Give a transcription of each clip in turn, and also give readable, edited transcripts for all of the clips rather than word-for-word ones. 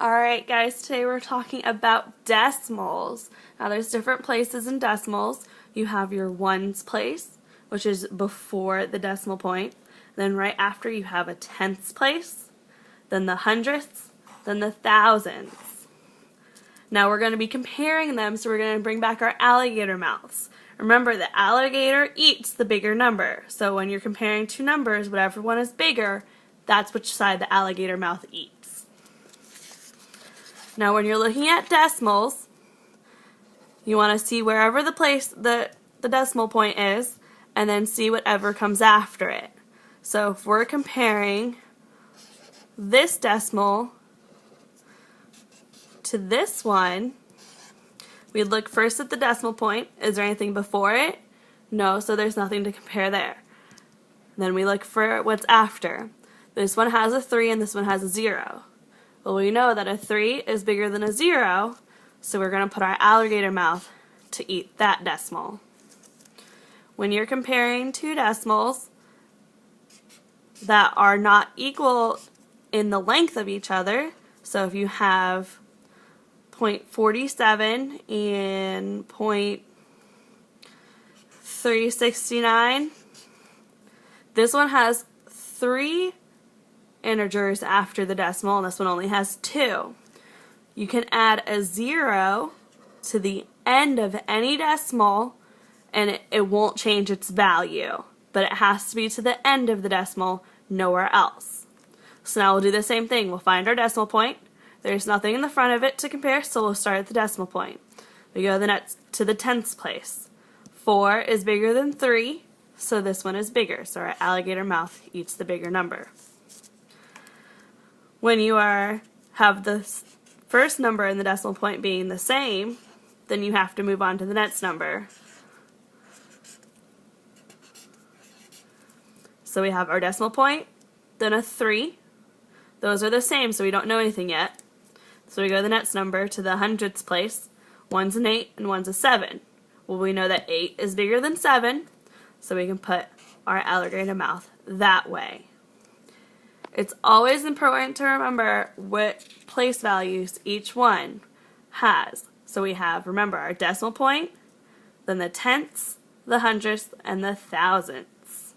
Alright guys, today we're talking about decimals. Now there's different places in decimals. You have your ones place, which is before the decimal point. Then right after you have a tenths place, then the hundredths, then the thousands. Now we're going to be comparing them, so we're going to bring back our alligator mouths. Remember, the alligator eats the bigger number. So when you're comparing two numbers, whatever one is bigger, that's which side the alligator mouth eats. Now when you're looking at decimals, you want to see wherever the decimal point is, and then see whatever comes after it. So if we're comparing this decimal to this one, we'd look first at the decimal point. Is there anything before it? No, so there's nothing to compare there. Then we look for what's after. This one has a 3 and this one has a 0. Well, we know that a 3 is bigger than a 0, so we're going to put our alligator mouth to eat that decimal. When you're comparing two decimals that are not equal in the length of each other, so if you have 0.47 and 0.369, this one has 3 integers after the decimal, and this one only has 2. You can add a 0 to the end of any decimal and it won't change its value, but it has to be to the end of the decimal, nowhere else. So now we'll do the same thing. We'll find our decimal point. There's nothing in the front of it to compare, so we'll start at the decimal point. We go to the tenths place. 4 is bigger than 3, so this one is bigger, so our alligator mouth eats the bigger number. When you have the first number and the decimal point being the same, then you have to move on to the next number. So we have our decimal point, then a 3. Those are the same, so we don't know anything yet. So we go to the next number to the hundredths place. 1's an 8 and 1's a 7. Well, we know that 8 is bigger than 7, so we can put our alligator mouth that way. It's always important to remember what place values each one has. So we have, remember, our decimal point, then the tenths, the hundredths, and the thousandths.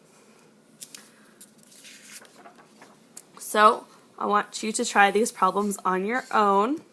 So I want you to try these problems on your own.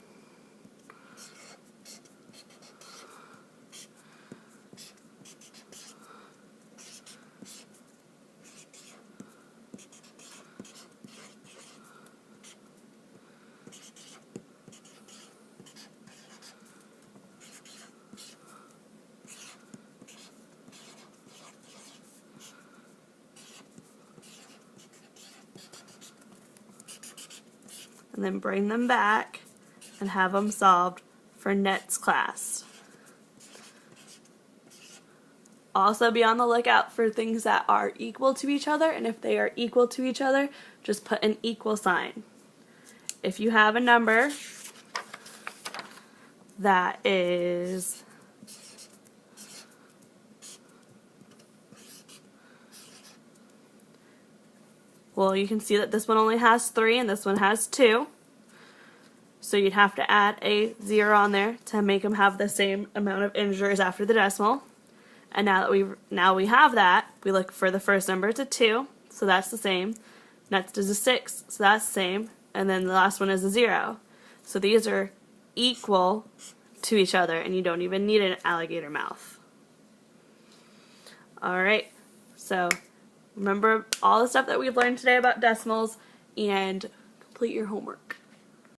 And then bring them back and have them solved for next class. Also be on the lookout for things that are equal to each other, and if they are equal to each other, just put an equal sign. If you have a number that is well, you can see that this one only has 3 and this one has 2. So you'd have to add a 0 on there to make them have the same amount of integers after the decimal. And now we have that, we look for the first number. It's a 2, so that's the same. Next is a 6, so that's the same. And then the last one is a 0. So these are equal to each other, and you don't even need an alligator mouth. Alright, so remember all the stuff that we've learned today about decimals and complete your homework.